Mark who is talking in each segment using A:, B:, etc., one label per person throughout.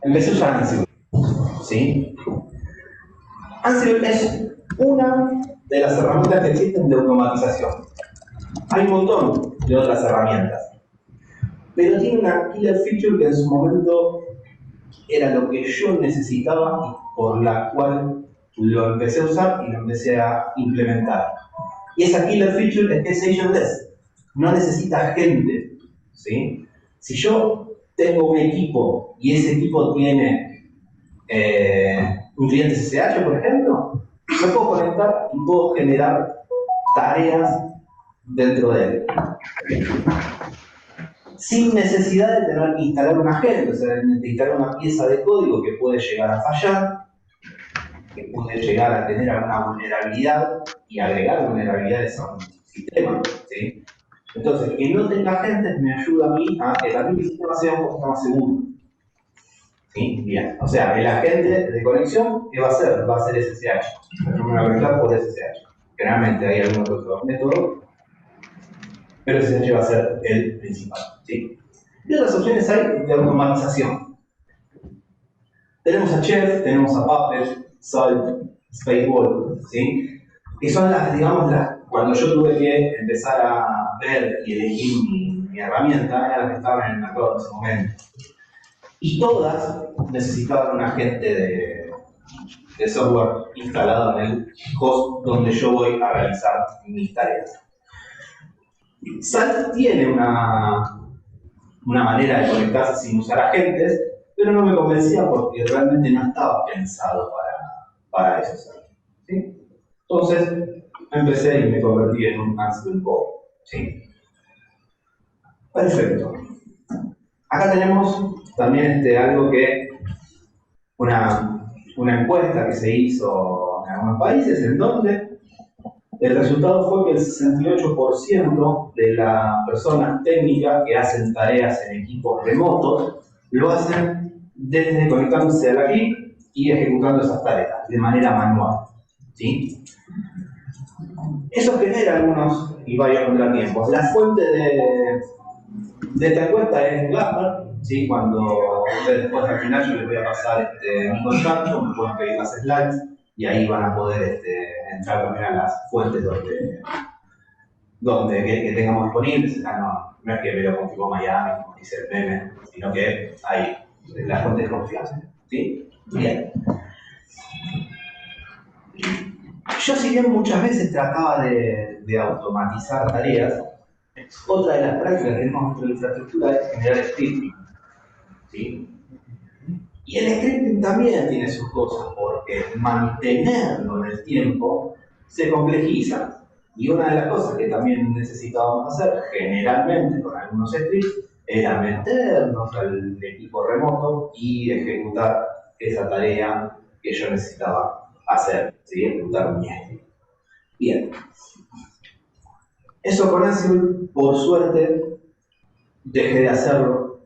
A: empecé a usar Ansible. ¿Sí? Ansible es una de las herramientas que existen de automatización. Hay un montón de otras herramientas, pero tiene una killer feature que en su momento era lo que yo necesitaba y por la cual lo empecé a usar y lo empecé a implementar. Y esa killer feature es que es agentless. No necesita gente. ¿Sí? Si yo tengo un equipo y ese equipo tiene un cliente SSH, por ejemplo, yo puedo conectar y puedo generar tareas dentro de él. Sin necesidad de tener que instalar un agente, o sea, de instalar una pieza de código que puede llegar a fallar, que puede llegar a tener alguna vulnerabilidad y agregar vulnerabilidades a un sistema. ¿Sí? Entonces, que no tenga agentes me ayuda a mí a que también mi sistema sea un poquito más seguro. ¿Sí? Bien. O sea, el agente de conexión, ¿qué va a hacer? Va a ser SSH. Me voy a conectar por SSH. Generalmente hay algún otro método, pero SSH va a ser el principal. ¿Sí? Y otras opciones hay de automatización. Tenemos a Chef, tenemos a Puppet, Salt, Spaceball, ¿sí? Que son las, digamos, cuando yo tuve que empezar a ver y elegir mi herramienta, eran las que estaban en el mercado en ese momento. Y todas necesitaban un agente de software instalado en el host donde yo voy a realizar mis tareas. Salt tiene una manera de conectarse sin usar agentes, pero no me convencía porque realmente no estaba pensado para eso. ¿Sí? Entonces empecé y me convertí en un Ansible Bot. ¿Sí? Perfecto. Acá tenemos también algo que una encuesta que se hizo en algunos países en donde el resultado fue que el 68% de las personas técnicas que hacen tareas en equipos remotos lo hacen desde conectándose a la GIG y ejecutando esas tareas de manera manual. ¿Sí? Eso genera algunos y varios contratiempos. La fuente de esta encuesta es Glassdoor. ¿Sí? Cuando ustedes después al final yo les voy a pasar mi contacto, me pueden pedir las slides y ahí van a poder entrar también a las fuentes que tengamos disponibles. No es que me lo confirmó Miami, como dice el meme, sino que hay las fuentes de confianza. ¿Sí? Bien. Yo, si bien muchas veces trataba de automatizar tareas, otra de las prácticas que tenemos dentro de la infraestructura es generar scripting. ¿Sí? Y el scripting también tiene sus cosas, porque mantenerlo en el tiempo se complejiza. Y una de las cosas que también necesitábamos hacer, generalmente con algunos scripts, era meternos al equipo remoto y ejecutar esa tarea que yo necesitaba hacer, ¿sí? Ejecutar mi script. Bien. Eso con Ansible, por suerte, dejé de hacerlo.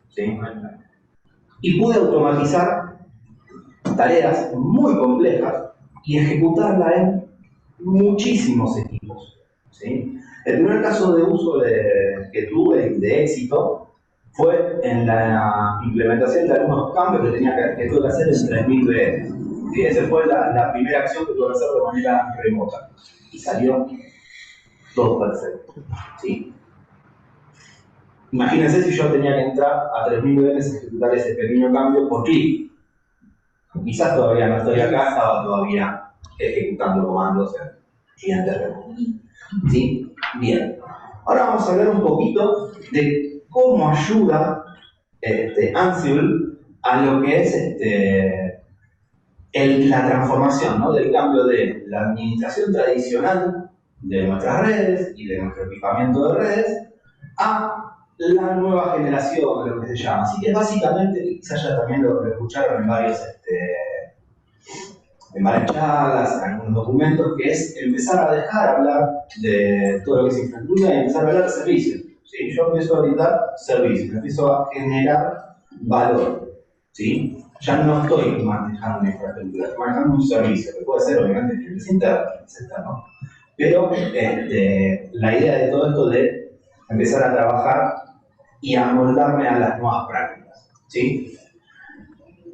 A: ¿Sí? Y pude automatizar tareas muy complejas y ejecutarlas en muchísimos equipos. ¿Sí? El primer caso de uso que tuve de éxito fue en la implementación de algunos cambios que tuve que hacer en 3000 VMs. ¿Sí? Esa fue la primera acción que tuve que hacer de manera remota y salió todo perfecto. ¿Sí? Imagínense si yo tenía que entrar a 3000 VMs y ejecutar ese pequeño cambio por clic. Quizás todavía no estoy acá, estaba todavía ejecutando comandos en clientes remotos. ¿Sí? Bien. Ahora vamos a hablar un poquito de cómo ayuda Ansible a lo que es la transformación, ¿no? Del cambio de la administración tradicional de nuestras redes y de nuestro equipamiento de redes a la nueva generación, de lo que se llama. Así que básicamente, quizás ya también lo escucharon en varias charlas, en algunos documentos, que es empezar a dejar hablar de todo lo que es infraestructura y empezar a hablar de servicios. ¿Sí? Yo empiezo a brindar servicios, empiezo a generar valor. ¿Sí? Ya no estoy manejando una infraestructura, estoy manejando un servicio, que puede ser obviamente el interno. Pero la idea de todo esto de empezar a trabajar y a moldarme a las nuevas prácticas. ¿Sí?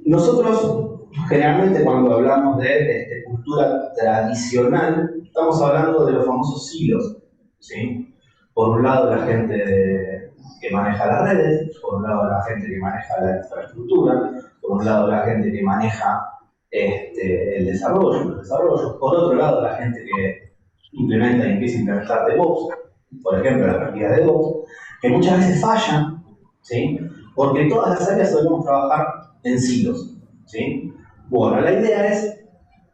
A: Nosotros, generalmente, cuando hablamos de cultura tradicional, estamos hablando de los famosos silos, ¿sí? Por un lado, la gente que maneja las redes, por un lado, la gente que maneja la infraestructura, por un lado, la gente que maneja el desarrollo, los desarrollos, por otro lado, la gente que implementa y empieza a implementar DevOps, por ejemplo, las prácticas de DevOps, que muchas veces fallan, ¿sí? Porque todas las áreas solemos trabajar en silos, ¿sí? Bueno, la idea es,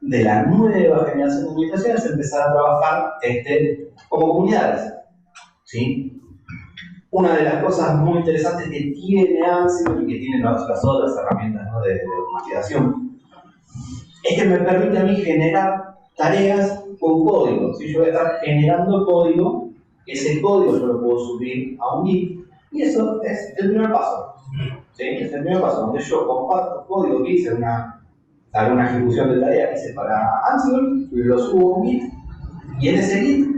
A: de la nueva generación de organizaciones, empezar a trabajar como comunidades, ¿sí? Una de las cosas muy interesantes que tiene Ansible y que tienen las otras herramientas, ¿no?, de automatización es que me permite a mí generar tareas con código. Si yo voy a estar generando código, ese código yo lo puedo subir a un Git, y eso es el primer paso. ¿Sí? Es el primer paso, donde yo comparto código que hice, alguna ejecución de tarea que hice para Ansible, lo subo a un Git, y en ese Git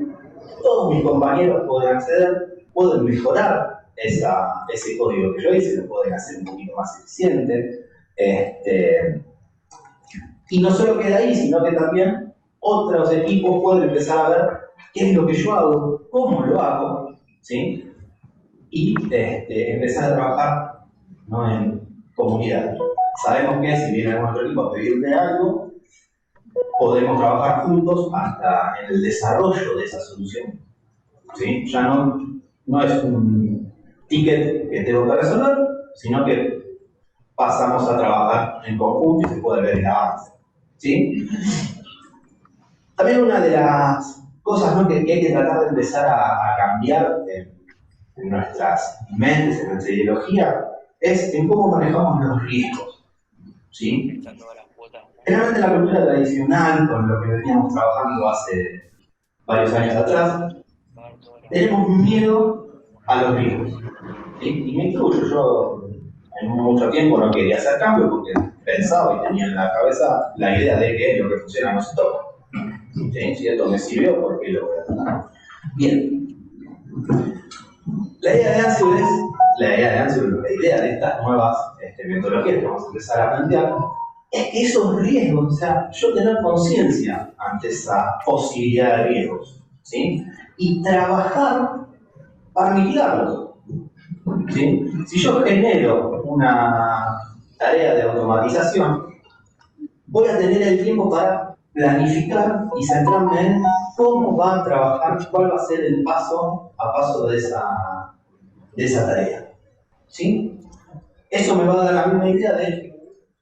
A: todos mis compañeros pueden acceder, pueden mejorar ese código que yo hice, lo pueden hacer un poquito más eficiente. Y no solo queda ahí, sino que también otros equipos pueden empezar a ver qué es lo que yo hago, cómo lo hago, ¿sí? Y empezar a trabajar, ¿no?, en comunidad. Sabemos que si viene algún otro equipo a pedirme algo, podemos trabajar juntos hasta en el desarrollo de esa solución, ¿sí? Ya no es un ticket que tengo que resolver, sino que pasamos a trabajar en conjunto y se puede ver el avance, ¿sí? También una de las cosas, ¿no?, que hay que tratar de empezar a cambiar en nuestras mentes, en nuestra ideología, es en cómo manejamos los riesgos, ¿sí? Generalmente en la cultura tradicional, con lo que veníamos trabajando hace varios años atrás, tenemos miedo a los riesgos, ¿sí? Y me incluyo, yo en mucho tiempo no quería hacer cambio porque pensaba y tenía en la cabeza la idea de que lo que funciona no se toca. ¿Sí? Si esto me sirvió, ¿por qué lo voy a tocar? Bien. La idea de Ansible la idea de estas nuevas metodologías que vamos a empezar a plantear, es que esos riesgos, o sea, yo tener conciencia ante esa posibilidad de riesgos, ¿sí? Y trabajar para mitigarlos, ¿sí? Si yo genero una tarea de automatización, voy a tener el tiempo para planificar y centrarme en cómo va a trabajar, cuál va a ser el paso a paso de esa tarea, ¿sí? Eso me va a dar a mí una idea de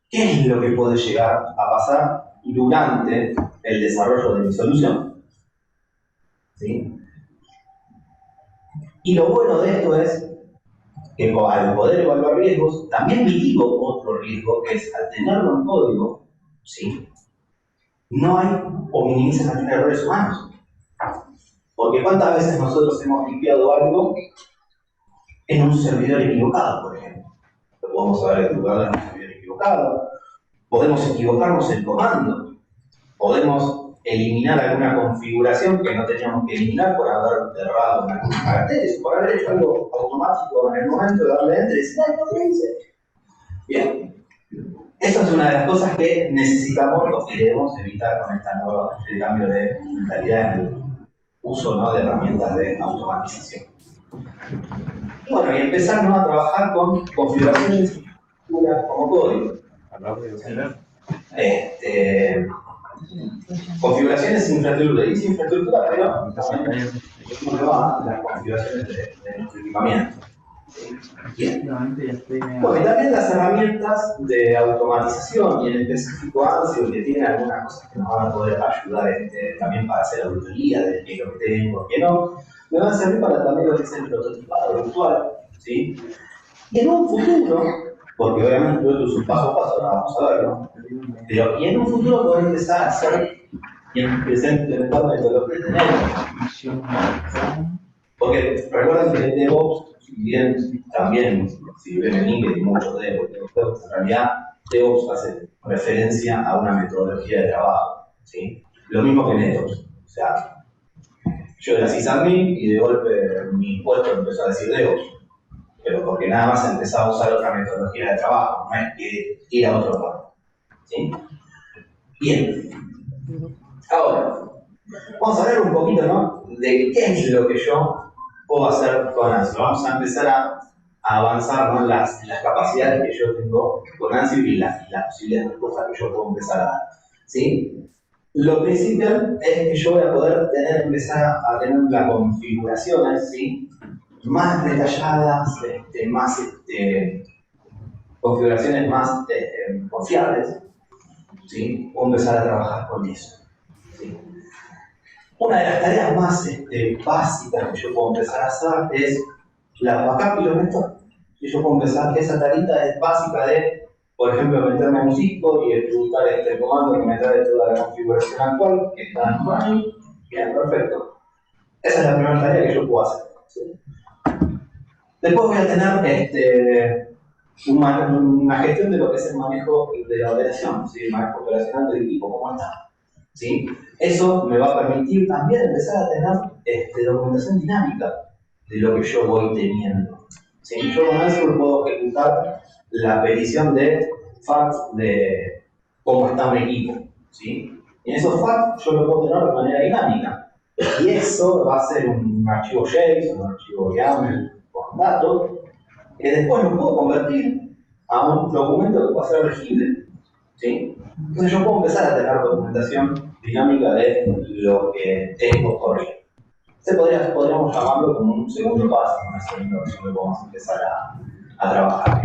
A: qué es lo que puede llegar a pasar durante el desarrollo de mi solución, ¿sí? Y lo bueno de esto es que al poder evaluar riesgos, también mitigo otro riesgo, que es al tenerlo en código, ¿sí?, no hay o minimiza la cantidad de errores humanos. Porque ¿cuántas veces nosotros hemos limpiado algo en un servidor equivocado, por ejemplo? Lo podemos haber equivocado en un servidor equivocado, podemos equivocarnos en comando, podemos eliminar alguna configuración que no teníamos que eliminar por haber errado en algunos caracteres, por haber hecho algo automático en el momento de darle enter y decir, ¡ay, no lo hice! Bien. Eso es una de las cosas que necesitamos o queremos evitar con este cambio de mentalidad en el uso, ¿no?, de herramientas de automatización. Y bueno, y empezar, ¿no?, a trabajar con configuraciones como código. Configuraciones sin infraestructura. Y sin infraestructura, pero también las configuraciones de nuestro equipamiento. Bien. Bueno, y también las herramientas de automatización, y en específico Ansible, que tiene algunas cosas que nos van a poder ayudar también para hacer auditoría de qué es lo que tengo, qué no, me van a servir para también lo que es el prototipado virtual, ¿sí? Y en un futuro, porque obviamente todo esto es un paso a paso, ahora vamos a verlo, pero y en un futuro poder empezar a hacer y empezar a implementar metodologías de tenemos. Porque recuerden que el DevOps, si bien también, si ven en inglés muchos DevOps, en realidad DevOps hace referencia a una metodología de trabajo, ¿sí? Lo mismo que NetOps. O sea, yo era sysadmin y de golpe mi puesto empezó a decir DevOps. pero porque nada más empezaba a usar otra metodología de trabajo, no es que ir a otro lado. ¿Sí? Bien. Ahora, vamos a hablar un poquito, ¿no?, de qué es lo que yo puedo hacer con Ansible. Vamos a empezar a avanzar, ¿no?, en las capacidades que yo tengo con Ansible y las posibles respuestas que yo puedo empezar a dar. ¿Sí? Lo principal es que yo voy a poder empezar a tener las configuraciones, ¿sí?, más detalladas, más configuraciones más confiables, ¿sí? Puedo empezar a trabajar con eso. ¿Sí? Una de las tareas más básicas que yo puedo empezar a hacer es la backup y los restore. Y yo puedo empezar, esa tarita es básica de, por ejemplo, meterme en un disco y ejecutar este comando que me trae toda la configuración actual, que está en running. Bien, perfecto. Esa es la primera tarea que yo puedo hacer. ¿Sí? Después voy a tener una gestión de lo que es el manejo de la operación, ¿sí? El manejo operacional del equipo, cómo está. ¿Sí? Eso me va a permitir también empezar a tener documentación dinámica de lo que yo voy teniendo. ¿Sí? Yo con Ansible puedo ejecutar la petición de facts de cómo está un equipo. ¿Sí? Y en esos facts yo lo puedo tener de manera dinámica. Y eso va a ser un archivo JSON, un archivo YAML con datos, que después lo puedo convertir a un documento que va a ser legible. ¿Sí? Entonces yo puedo empezar a tener documentación dinámica de lo que tengo corriendo. Podríamos llamarlo como un segundo paso, una segunda versión que podemos empezar a trabajar.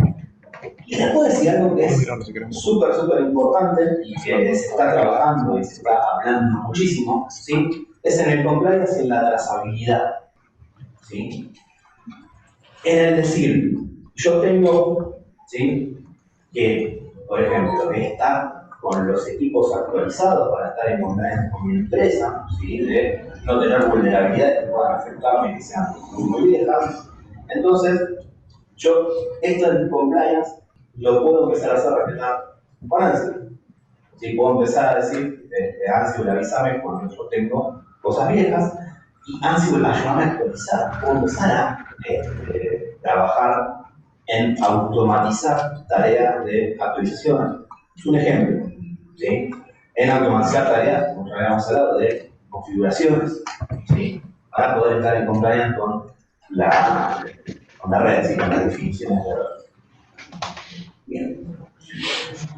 A: Y les puedo decir algo que es súper importante y que se está trabajando y se está hablando muchísimo, ¿sí? Es en el compliance y en la trazabilidad. ¿Sí? En el decir, yo tengo, ¿sí?, que, por ejemplo, estar con los equipos actualizados para estar en compliance con mi empresa, ¿sí?, de no tener vulnerabilidades que puedan afectarme, que sean muy viejas. Entonces, yo esto del compliance lo puedo empezar a hacer respetar con Ansible. ¿Sí? Puedo empezar a decir, Ansible, avísame cuando yo tengo cosas viejas, y Ansible, ayúdame a actualizar. Puedo empezar a trabajar en automatizar tareas de actualización. Es un ejemplo. ¿Sí? En automatizar tareas, como ya habíamos hablado, de configuraciones, ¿sí?, para poder estar en compliance con la red, ¿sí?, con las definiciones de red. Bien.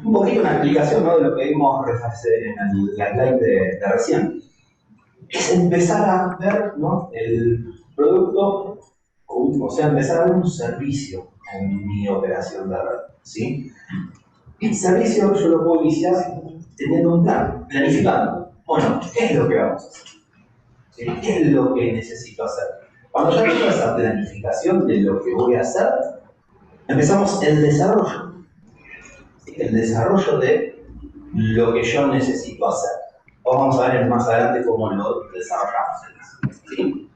A: Un poquito una explicación, ¿no?, de lo que vimos en la slide de recién. Es empezar a ver, ¿no?, el producto, o sea, empezar a ver un servicio en mi operación de red. ¿Sí? El servicio yo lo puedo iniciar teniendo un plan, planificando. Bueno, ¿qué es lo que vamos a hacer? ¿Sí? ¿Qué es lo que necesito hacer? Cuando ya tengo esa planificación de lo que voy a hacer, empezamos el desarrollo. ¿Sí? El desarrollo de lo que yo necesito hacer. Vamos a ver más adelante cómo lo desarrollamos. ¿Sí?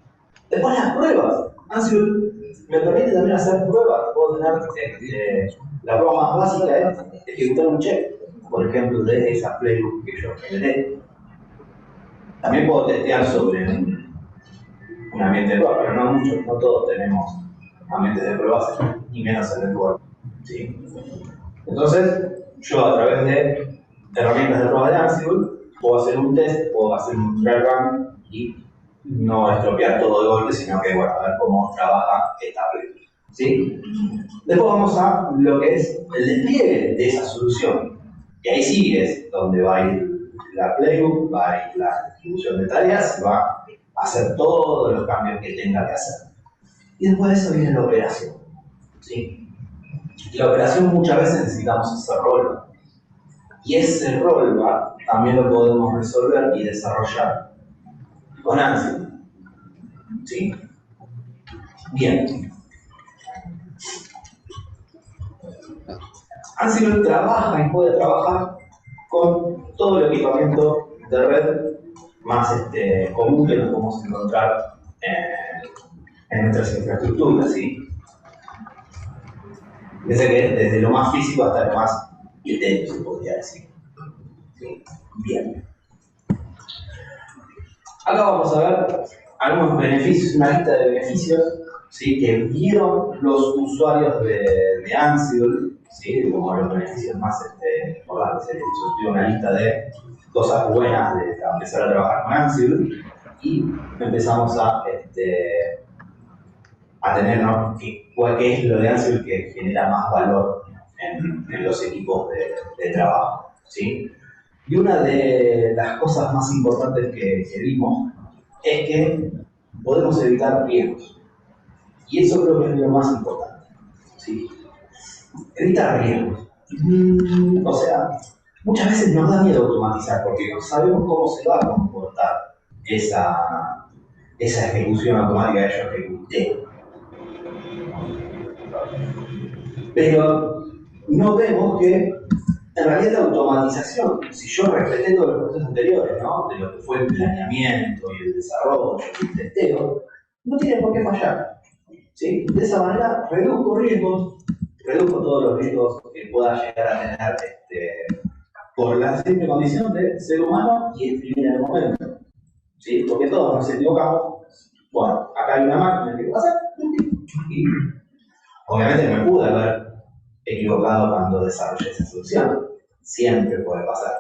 A: Después las pruebas. Ansible me permite también hacer pruebas. Puedo tener la prueba más básica es ejecutar un check, por ejemplo, de esa playbook que yo generé. También puedo testear sobre un ambiente de prueba, pero no muchos, no todos tenemos ambientes de pruebas, y menos en el web. ¿Sí? Entonces, yo a través de herramientas de prueba de Ansible puedo hacer un test, puedo hacer un dry run y no estropear todo de golpe, sino que, bueno, a ver cómo trabaja esta playbook. ¿Sí? Después vamos a lo que es el despliegue de esa solución. Y ahí sí es donde va a ir la playbook, va a ir la distribución de tareas, va a hacer todos los cambios que tenga que hacer. Y después de eso viene la operación. ¿Sí? Y la operación muchas veces necesitamos ese rol. Y ese rol también lo podemos resolver y desarrollar con Ansible. ¿Sí? Bien. Ansible trabaja y puede trabajar con todo el equipamiento de red más común que nos podemos encontrar en nuestras infraestructuras. ¿Sí? Desde desde lo más físico hasta lo más etéreo, se podría decir. ¿Sí? Bien. Acá vamos a ver algunos beneficios, una lista de beneficios, ¿sí? Que vieron los usuarios de Ansible, ¿sí? Como los beneficios más importantes. Yo tuve una lista de cosas buenas de empezar a trabajar con Ansible y empezamos a tener, ¿no? ¿Qué es lo de Ansible que genera más valor en los equipos de trabajo? ¿Sí? Y una de las cosas más importantes que vimos es que podemos evitar riesgos. Y eso creo que es lo más importante. ¿Sí? Evitar riesgos. O sea, muchas veces nos da miedo automatizar porque no sabemos cómo se va a comportar esa ejecución automática que yo ejecuté. Pero no vemos que en realidad la automatización, si yo respeté todos los procesos anteriores, ¿no? De lo que fue el planeamiento y el desarrollo y el testeo, no tiene por qué fallar. ¿Sí? De esa manera reduzco riesgos, reduzco todos los riesgos que pueda llegar a tener por la simple condición de ser humano y escribir en el momento. ¿Sí? Porque todos nos equivocamos. Bueno, acá hay una máquina que pasa y obviamente me pude haber equivocado cuando desarrollé esa solución. Siempre puede pasar.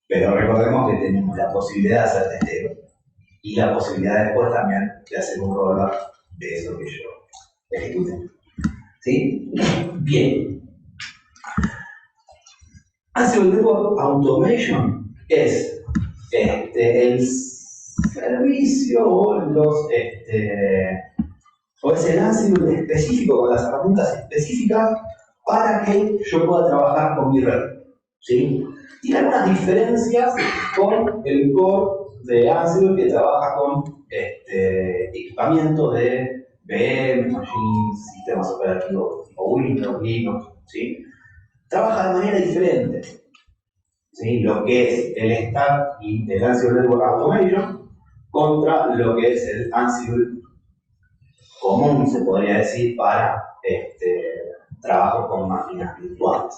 A: Pero recordemos que tenemos la posibilidad de hacer testeo y la posibilidad después también de hacer un rollback de eso que yo ejecute. ¿Sí? Bien. Ansible Network Automation es el servicio o es el Ansible específico con las herramientas específicas para que yo pueda trabajar con mi red. ¿Sí? Tiene algunas diferencias con el core de Ansible que trabaja con equipamiento de VM, machines, sistemas operativos o Windows, Linux. ¿Sí? Trabaja de manera diferente. ¿Sí? Lo que es el stack y el Ansible Network Automation contra lo que es el Ansible común, se podría decir, para trabajo con máquinas virtuales.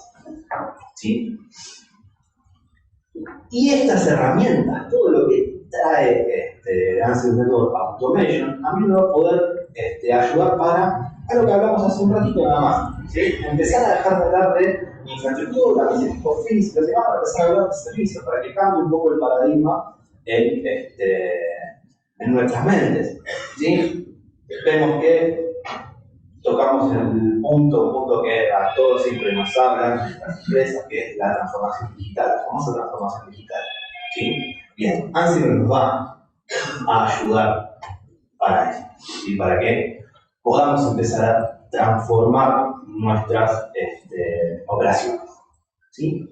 A: ¿Sí? Y estas herramientas, todo lo que trae Ansible Network Automation, a mí me va a poder ayudar para algo que hablamos hace un ratito nada más. ¿Sí? Empezar a dejar de hablar de infraestructura, de equipos físicos, para empezar a hablar de servicios, para que cambie un poco el paradigma en nuestras mentes. ¿Sí? Vemos que tocamos el punto que a todos siempre nos hablan en las empresas, que es la transformación digital, la famosa transformación digital. ¿Sí? Bien, Ansible nos va a ayudar para eso, y para que podamos empezar a transformar nuestras operaciones. ¿Sí?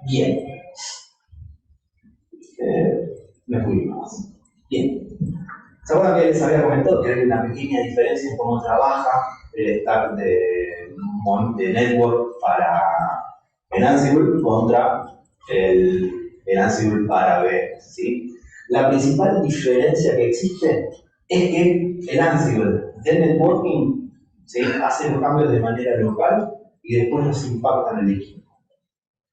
A: Bien. Me fui más. Bien. ¿Se acuerdan que les había comentado que hay una pequeña diferencia en cómo trabaja el stack de network en Ansible contra el Ansible para V? ¿Sí? La principal diferencia que existe es que el Ansible del networking, ¿sí?, hace los cambios de manera local y después los impacta en el equipo.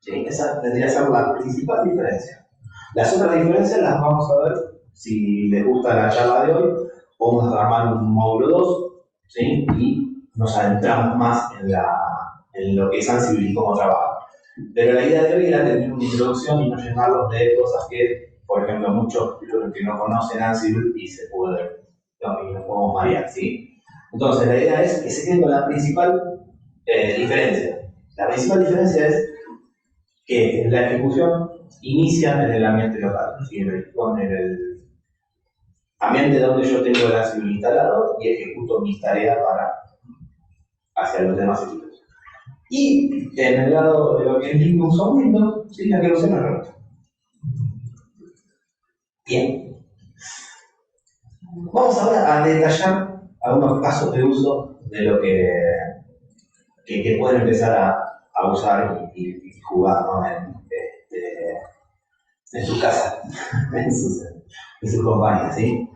A: ¿Sí? Esa tendría que ser la principal diferencia. Las otras diferencias las vamos a ver. Si les gusta la charla de hoy, podemos armar un módulo 2, ¿sí? Y nos adentramos más en lo que es Ansible y cómo trabaja. Pero la idea de hoy era tener una introducción y no llenarlos de cosas que, por ejemplo, muchos que no conocen Ansible y se pueden, y nos podemos marear, ¿sí? Entonces, la idea es que se quede con la principal diferencia. La principal diferencia es que la ejecución inicia en el ambiente local, ¿sí? En el ambiente donde yo tengo el Ansible instalado y ejecuto mis tareas hacia los demás equipos. Y en el lado de lo que es Linux o Windows, ¿sí?, la que lo hacemos remoto. Bien. Vamos ahora a detallar algunos casos de uso de lo que pueden empezar a usar y jugar, ¿no?, en su casa, en sus compañías, ¿sí?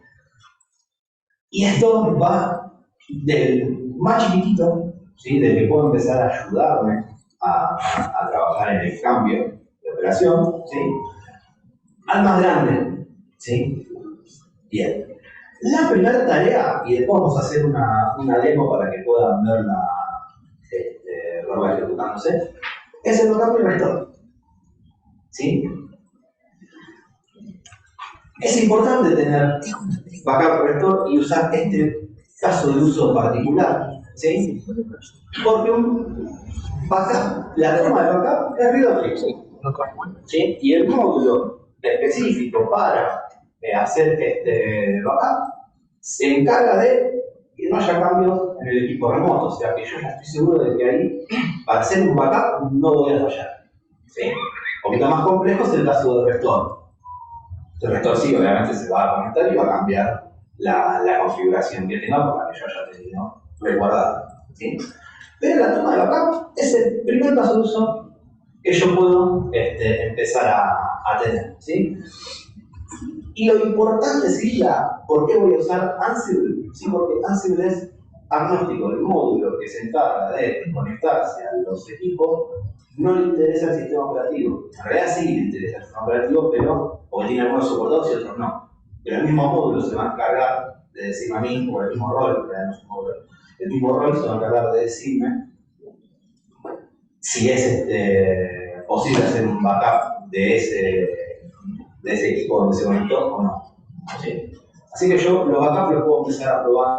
A: Y esto va del más chiquitito, ¿sí?, del que puedo empezar a ayudarme a trabajar en el cambio de operación, ¿sí?, al más grande, ¿sí? Bien. La primera tarea, y después vamos a hacer una demo para que puedan verla ejecutándose, es el backup y restore. ¿Sí? Es importante tener backup restore y usar este caso de uso particular, ¿sí? Porque un backup, la toma de backup es read-only, ¿sí? Y el módulo específico para hacer este backup se encarga de que no haya cambios en el equipo remoto, o sea que yo ya estoy seguro de que ahí, para hacer un backup, no voy a fallar, ¿sí? Un poquito más complejo es el caso del restore. El restore sí, obviamente se va a conectar y va a cambiar la configuración que tenga por la que yo haya tenido resguardada, ¿sí? Pero la toma de backup es el primer caso de uso que yo puedo empezar a tener, ¿sí? Y lo importante sería, ¿por qué voy a usar Ansible? Sí, porque Ansible es agnóstico, el módulo que se encarga de conectarse a los equipos, no le interesa el sistema operativo. En realidad sí le interesa el sistema operativo, pero porque tiene algunos soportados y otros no. Pero el mismo módulo se va a encargar de decirme a mí, o el mismo rol, el mismo rol se va a encargar de decirme si es posible hacer un backup de ese equipo donde se conectó o no. ¿Sí? Así que yo los backups los puedo empezar a probar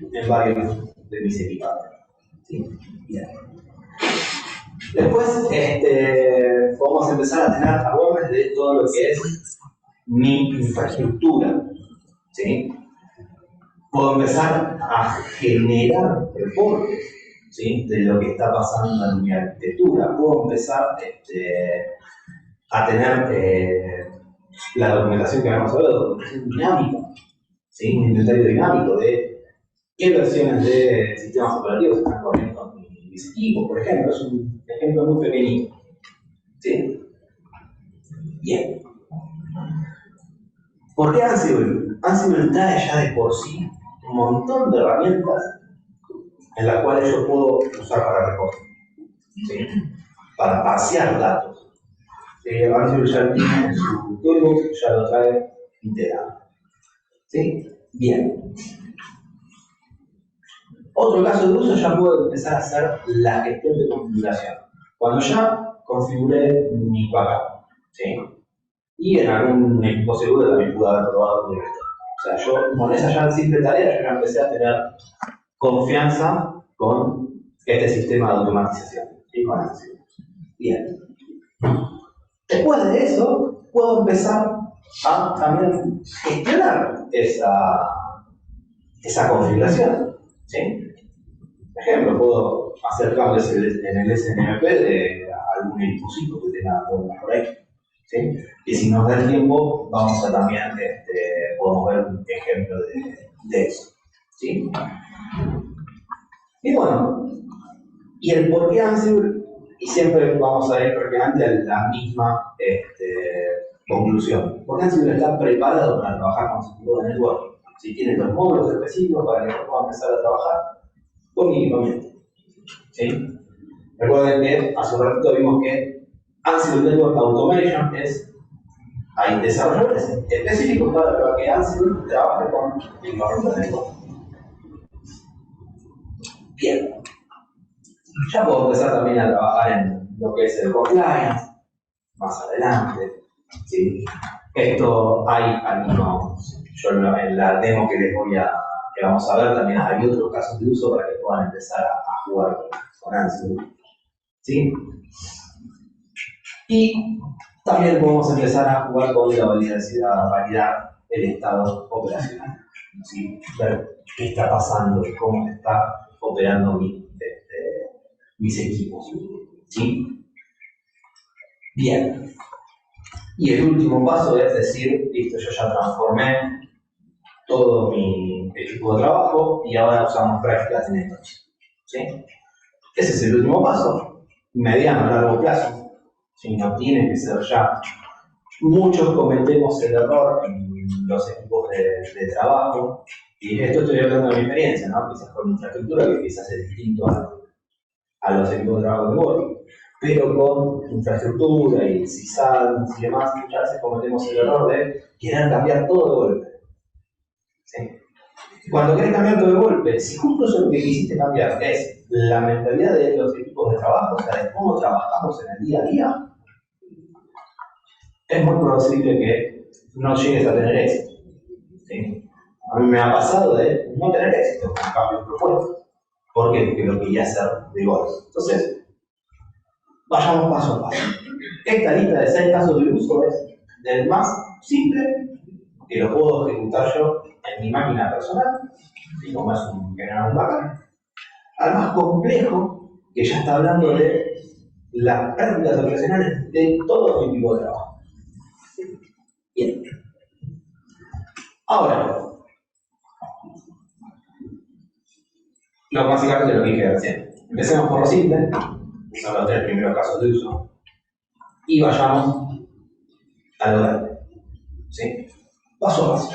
A: en varios de mis equipos. ¿Sí? Bien. Después podemos empezar a tener awareness de todo lo que es mi infraestructura. ¿Sí? Puedo empezar a generar reportes, ¿sí? De lo que está pasando en mi arquitectura. Puedo empezar a tener la documentación que habíamos hablado, documentación dinámica, ¿sí? Un inventario dinámico de qué versiones de sistemas operativos están corriendo en mis equipos, por ejemplo. Es un ejemplo muy pequeñito, ¿sí? Bien. ¿Por qué Ansible? Ansible trae ya de por sí un montón de herramientas en las cuales yo puedo usar para reportes, ¿sí? Para parsear datos. Ansible ya lo tiene en su toolbox, ya lo trae integrado. ¿Sí? Bien. Otro caso de uso, ya puedo empezar a hacer la gestión de configuración. Cuando ya configuré mi backup, ¿sí? Y en algún equipo seguro también pude haber probado el resto. O sea, yo con esa ya simple tarea yo ya empecé a tener confianza con este sistema de automatización, ¿sí? Con Ansible. Bien. Después de eso, puedo empezar a también gestionar esa configuración, ¿sí? Por ejemplo, puedo hacer cambios en el SNMP de algún equipocito que tenga por ahí, ¿sí? Y si nos da el tiempo, vamos a también, podemos ver un ejemplo de eso, ¿sí? Y bueno, y el por qué Ansible, y siempre vamos a ir prácticamente a la misma conclusión. Porque Ansible está preparado para trabajar con su tipo de networking. Si tiene los módulos específicos para que pueda empezar a trabajar con mi equipamiento. ¿Sí? Recuerden que hace un ratito vimos que Ansible Network Automation hay desarrolladores específicos para que Ansible trabaje con equipamiento de networking. Bien. Ya puedo empezar también a trabajar en lo que es el compliance, más adelante. ¿Sí? Esto hay algunos, yo en la demo que vamos a ver también hay otros casos de uso para que puedan empezar a jugar con Ansible. ¿Sí? Y también podemos empezar a jugar con la validar el estado operacional. ¿Sí? Ver qué está pasando y cómo está operando mis equipos. ¿Sí? Bien. Y el último paso es decir, listo, yo ya transformé todo mi equipo de trabajo y ahora usamos prácticas en esto. ¿Sí? Ese es el último paso, mediano a largo plazo. ¿Sí? No tiene que ser ya. Muchos cometemos el error en los equipos de trabajo, y esto estoy hablando de mi experiencia, ¿no? Quizás con infraestructura, que quizás es distinto a los equipos de trabajo de Google, pero con infraestructura y sysadmins y demás, muchas veces cometemos el error de querer cambiar todo de golpe. ¿sí? Cuando querés cambiar todo de golpe, si justo eso lo que quisiste cambiar es la mentalidad de los equipos de trabajo, o sea, de cómo trabajamos en el día a día, es muy posible que no llegues a tener éxito. ¿Sí? A mí me ha pasado de no tener éxito con cambios propuestos. ¿Por qué? Porque lo quería hacer de golpe. Entonces, vayamos paso a paso. Esta lista de 6 casos de uso es del más simple, que lo puedo ejecutar yo en mi máquina personal, y como es generar un backup, al más complejo, que ya está hablando de las prácticas operacionales de todo mi equipo de trabajo. Bien. Ahora, básicamente lo que dije recién. Empecemos por lo simple, son los 3 primeros casos de uso, y vayamos a lo grande. ¿Sí? Paso a paso.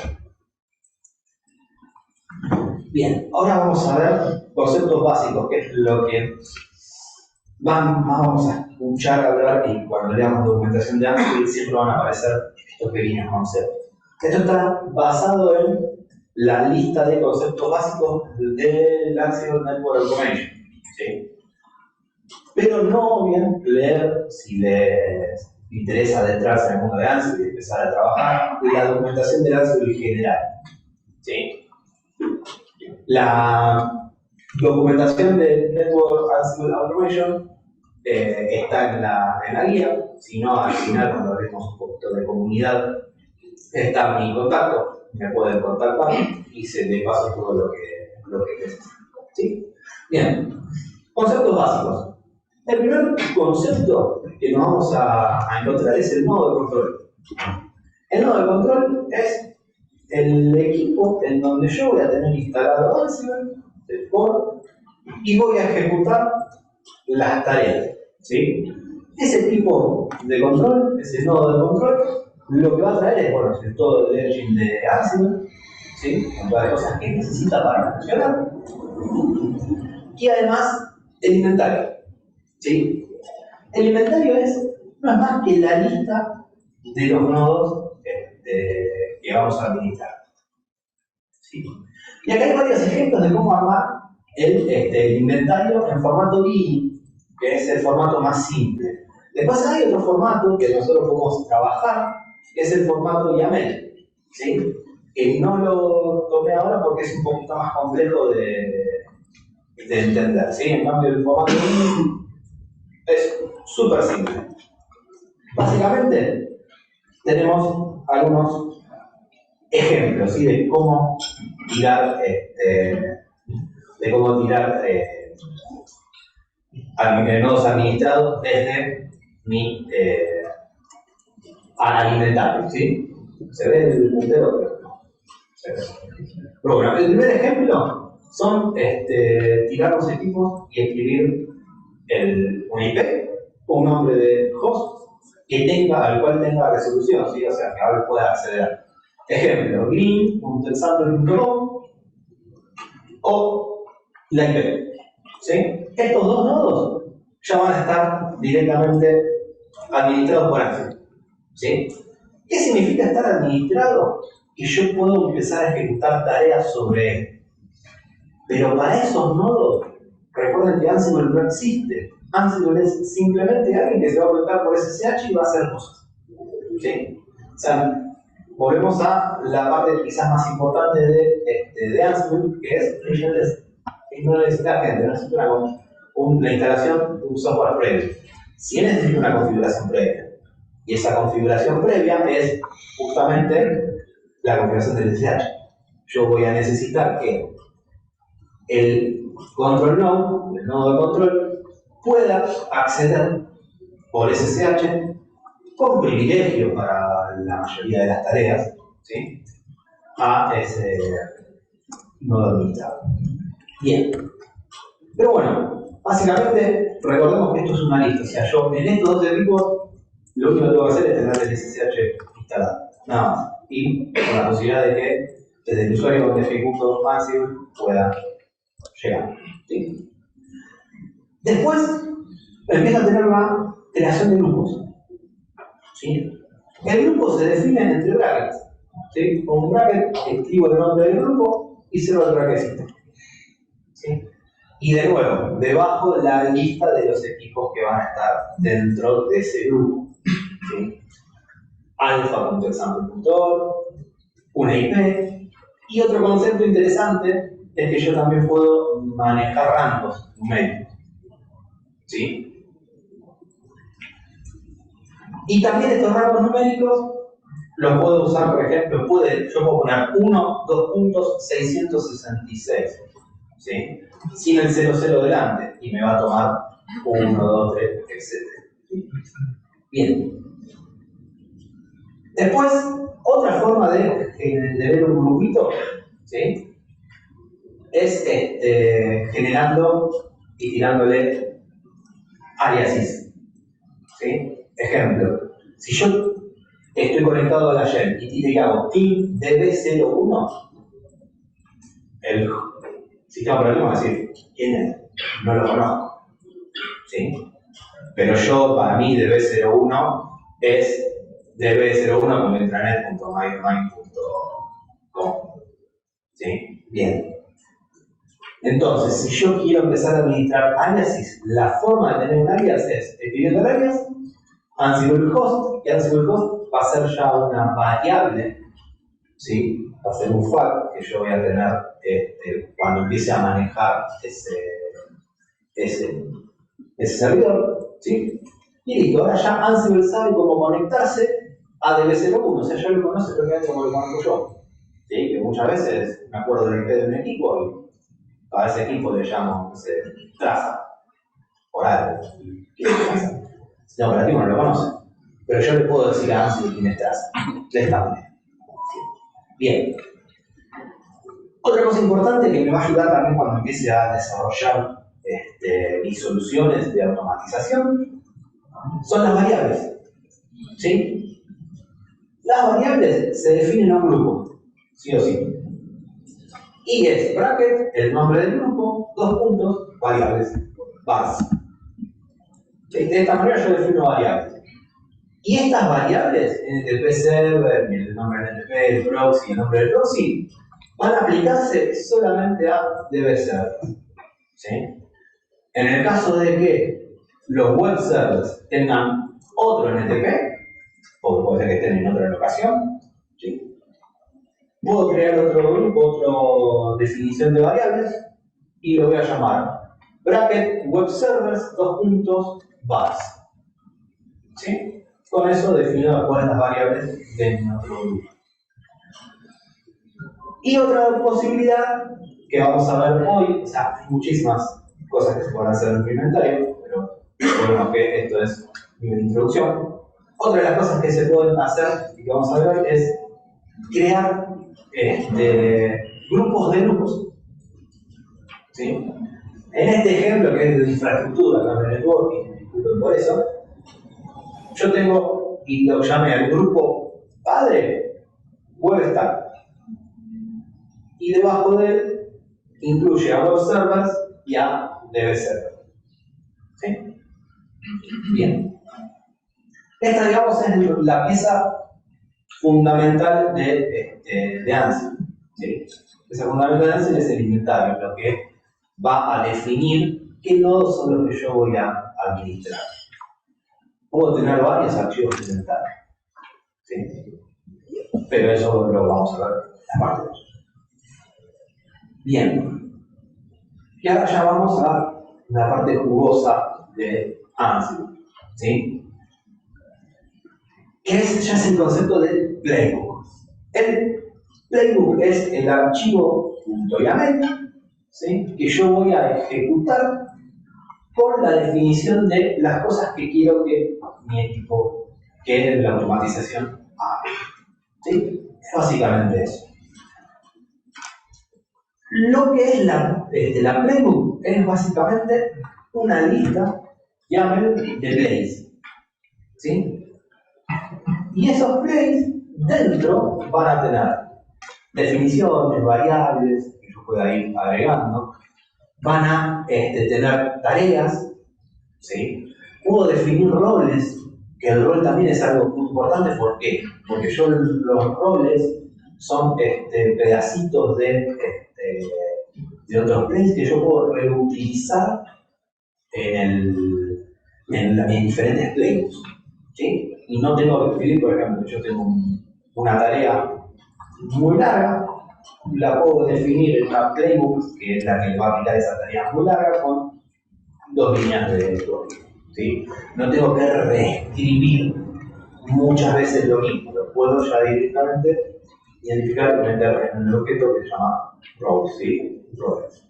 A: Bien, ahora vamos a ver conceptos básicos, que es lo que más vamos a escuchar hablar, y cuando leamos documentación de Ansible siempre van a aparecer estos pequeños conceptos. Esto está basado en la lista de conceptos básicos del Ansible Network Automation. ¿Sí? Pero no bien leer, si les interesa adentrarse en el mundo de Ansible y empezar a trabajar, la documentación del Ansible en general. ¿Sí? La documentación de Network Ansible Automation está en la guía, si no, al final, cuando hablemos un poquito de comunidad, está mi contacto, me pueden contactar y se le paso todo lo que necesito. ¿Sí? Bien, conceptos básicos. El primer concepto que nos vamos a encontrar es el nodo de control. El nodo de control es el equipo en donde yo voy a tener instalado Ansible, el core, y voy a ejecutar las tareas. ¿Sí? Ese tipo de control, ese nodo de control, lo que va a traer es, bueno, es todo el engine de Ansible, ¿sí? Con todas las cosas que necesita para funcionar, y además el inventario. ¿Sí? El inventario no es más que la lista de los nodos que vamos a administrar. ¿Sí? Y acá hay varios ejemplos de cómo armar el inventario en formato GUI, que es el formato más simple. Después hay otro formato que nosotros podemos trabajar, que es el formato YAML. ¿Sí? Que no lo tomé ahora porque es un poquito más complejo de entender. ¿Sí? En cambio, el formato GUI es súper simple. Básicamente, tenemos algunos ejemplos, ¿sí? De cómo tirar, nodos administrados desde mi inventario, ¿sí? ¿Se ve el puntero? Se ve. Pero bueno, el primer ejemplo son tirar los equipos y escribir un IP, un nombre de host al cual tenga resolución, ¿sí? O sea, que ahora pueda acceder. Ejemplo, green.example.com o la IP. ¿Sí? Estos dos nodos ya van a estar directamente administrados por Ansible. ¿Sí? ¿Qué significa estar administrado? Que yo puedo empezar a ejecutar tareas sobre él. Pero para esos nodos, recuerden que Ansible no existe. Ansible es simplemente alguien que se va a conectar por SSH y va a hacer cosas. ¿Sí? O sea, volvemos a la parte quizás más importante de Ansible, que es regionless. No necesita gente, no necesita una instalación de un software previo. Si necesita una configuración previa. Y esa configuración previa es justamente la configuración del SSH. Yo voy a necesitar que el control node, el nodo de control, pueda acceder por SSH con privilegio para la mayoría de las tareas, ¿sí? A ese nodo administrado. Bien. Pero bueno, básicamente recordemos que esto es una lista. O sea, yo en estos dos equipos lo único que tengo que hacer es tener el SSH instalado. Nada más. Y con la posibilidad de que desde el usuario donde ejecuto Ansible pueda llegar. ¿Sí? Después empieza a tener una creación de grupos. ¿Sí? El grupo se define entre brackets. ¿sí? Con un bracket escribo el nombre del grupo y cierro el bracketcito. ¿Sí? Y de nuevo, debajo la lista de los equipos que van a estar dentro de ese grupo. ¿Sí? Alfa.example.org, una IP, y otro concepto interesante es que yo también puedo manejar rangos numéricos. ¿Sí? Y también estos rangos numéricos los puedo usar, por ejemplo, yo puedo poner 1, 2 puntos, 666. ¿Sí? Sin el 00 delante, y me va a tomar 1, 2, 3, etc. Bien. Después, otra forma de ver un grupito, ¿sí? Es generando y tirándole aliases. ¿Sí? Ejemplo, si yo estoy conectado a la shell y hago team db01, el sistema operativo va a decir, ¿quién es? No lo conozco. ¿Sí? Pero yo, para mí, db01 es db01.intranet.mydomain.com. ¿Sí? Bien. Entonces, si yo quiero empezar a administrar aliases, la forma de tener un alias es escribiendo el alias, Ansible host, y Ansible host va a ser ya una variable, ¿sí? Va a ser un flag que yo voy a tener cuando empiece a manejar ese servidor, ¿sí? Y listo, ahora ya Ansible sabe cómo conectarse a DB01, o sea, ya lo conoce prácticamente como lo conozco yo. ¿Sí? Que muchas veces me acuerdo del IP de un equipo y a ese equipo le llamo, no sé, traza, por algo. ¿Qué es traza? El sistema operativo no lo conoce, pero yo le puedo decir a Ansible quién es traza, de esta manera. Bien. Otra cosa importante que me va a ayudar también cuando empiece a desarrollar mis soluciones de automatización son las variables. ¿Sí? Las variables se definen en un grupo, sí o sí. Y es bracket, el nombre del grupo, 2 puntos, variables, vars. ¿Sí? De esta manera yo defino variables. Y estas variables, NTP server, el nombre del NTP, el proxy, el nombre del proxy, van a aplicarse solamente a DB server. ¿Sí? En el caso de que los web servers tengan otro NTP, o puede ser que estén en otra locación, ¿sí? Puedo crear otro grupo, otra definición de variables, y lo voy a llamar bracket web servers 2 puntos vars. ¿Sí? Con eso defino cuáles las variables de nuestro grupo. Y otra posibilidad que vamos a ver hoy, o sea, hay muchísimas cosas que se pueden hacer en el inventario, pero bueno, que esto es mi introducción. Otra de las cosas que se pueden hacer y que vamos a ver hoy es crear grupos de grupos. ¿Sí? En este ejemplo que es de infraestructura, no de networking, disculpen por eso, yo tengo, y lo llamé al grupo padre, WebStack. Y debajo de él incluye a web servers y a DB server. ¿Sí? Bien. Esta, digamos, es la pieza fundamental de Ansible. ¿Sí? Esa fundamental de Ansible es el inventario, lo que va a definir qué nodos son los que yo voy a administrar. Puedo tener varios archivos de inventario. ¿Sí? Pero eso lo vamos a ver en la parte 2. Bien. Y ahora ya vamos a la parte jugosa de Ansible, ¿sí? Que ya es el concepto del playbook. El playbook es el archivo .yaml, ¿sí? Que yo voy a ejecutar con la definición de las cosas que quiero que mi equipo, que es la automatización, haga. ¿Sí? Es básicamente eso. Lo que es la playbook es básicamente una lista YAML de plays. ¿Sí? Y esos plays dentro van a tener definiciones, variables que yo pueda ir agregando, van a tener tareas, ¿sí? Puedo definir roles, que el rol también es algo muy importante. ¿Por qué? Porque yo los roles son pedacitos de otros plays que yo puedo reutilizar en diferentes playbooks, ¿sí? Y no tengo que escribir, por ejemplo, yo tengo una tarea muy larga, la puedo definir en una playbook, que es la que va a aplicar esa tarea muy larga, con 2 líneas de código, ¿sí? No tengo que reescribir muchas veces lo mismo, lo puedo ya directamente identificar y meter en un objeto que se llama roles, ¿sí? Roles.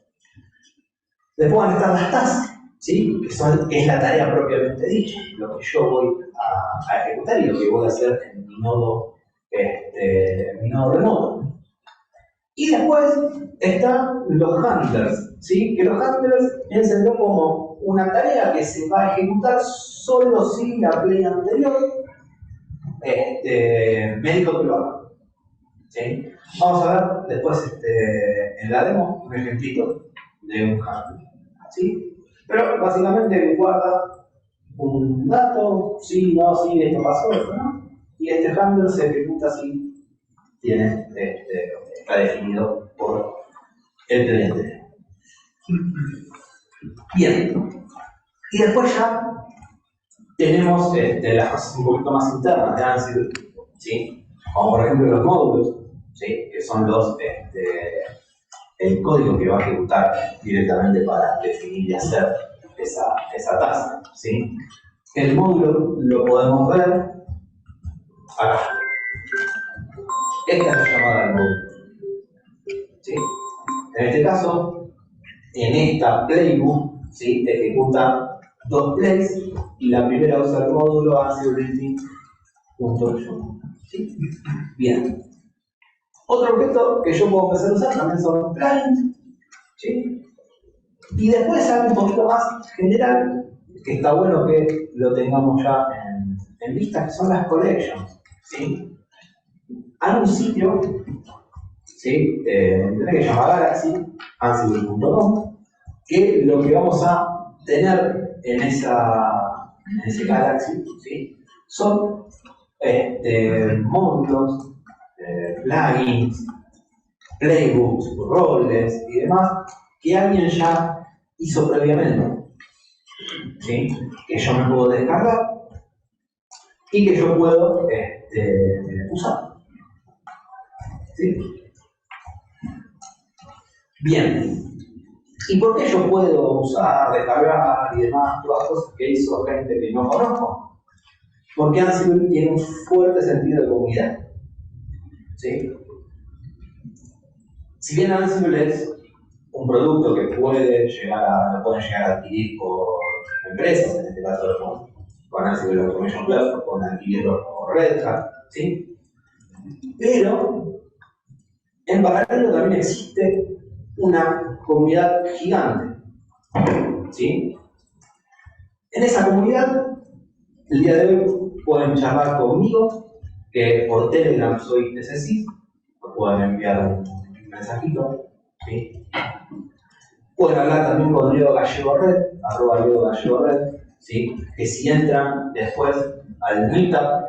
A: Después van a estar las tasks, ¿sí? Que es la tarea propiamente dicha, lo que yo voy a ejecutar y lo que voy a hacer en mi nodo remoto. Y después están los handlers, ¿sí? Que los handlers piénsenlo como una tarea que se va a ejecutar solo si la play anterior me dijo que lo haga, ¿sí? Vamos a ver después en la demo un ejemplito de un handler, ¿sí? Pero básicamente guarda un dato, sí, no, sí, esto pasó, esto no, y este handler se ejecuta si tiene, está definido por el cliente. Bien, y después ya tenemos las cosas un poquito más internas de Ansible, ¿sí? Como por ejemplo los módulos, ¿sí? Que son el código que va a ejecutar directamente para definir y hacer esa tasa, ¿sí? El módulo lo podemos ver acá. Esta es la llamada del módulo, ¿sí? En este caso, en esta playbook, ¿sí? Ejecuta 2 plays y la primera usa el módulo Ansible.json, ¿sí? Bien. Otro objeto que yo puedo empezar a usar también son plugins, ¿sí? Y después algo un poquito más general, que está bueno que lo tengamos ya en vista, que son las collections, ¿sí? Hay un sitio, ¿sí? Que se llama Galaxy, ansible.com, que lo que vamos a tener en ese Galaxy, ¿sí? Son módulos, plugins, playbooks, roles y demás que alguien ya hizo previamente, ¿sí? Que yo me puedo descargar y que yo puedo usar, ¿sí? Bien. ¿Y por qué yo puedo usar, descargar y demás todas cosas que hizo gente que no conozco? Porque Ansible tiene un fuerte sentido de comunidad, ¿sí? Si bien Ansible es un producto que lo pueden llegar a adquirir por empresas, en este caso con Ansible Automation Platform, con adquirirlo por Red Hat, ¿sí? Pero en paralelo también existe una comunidad gigante, ¿sí? En esa comunidad, el día de hoy pueden charlar conmigo, que por Telegram soy TCC, pueden enviar un mensajito, ¿sí? Pueden hablar también con Leo Gallego Red, @LeoGallegoRed, ¿sí? Que si entran después al meetup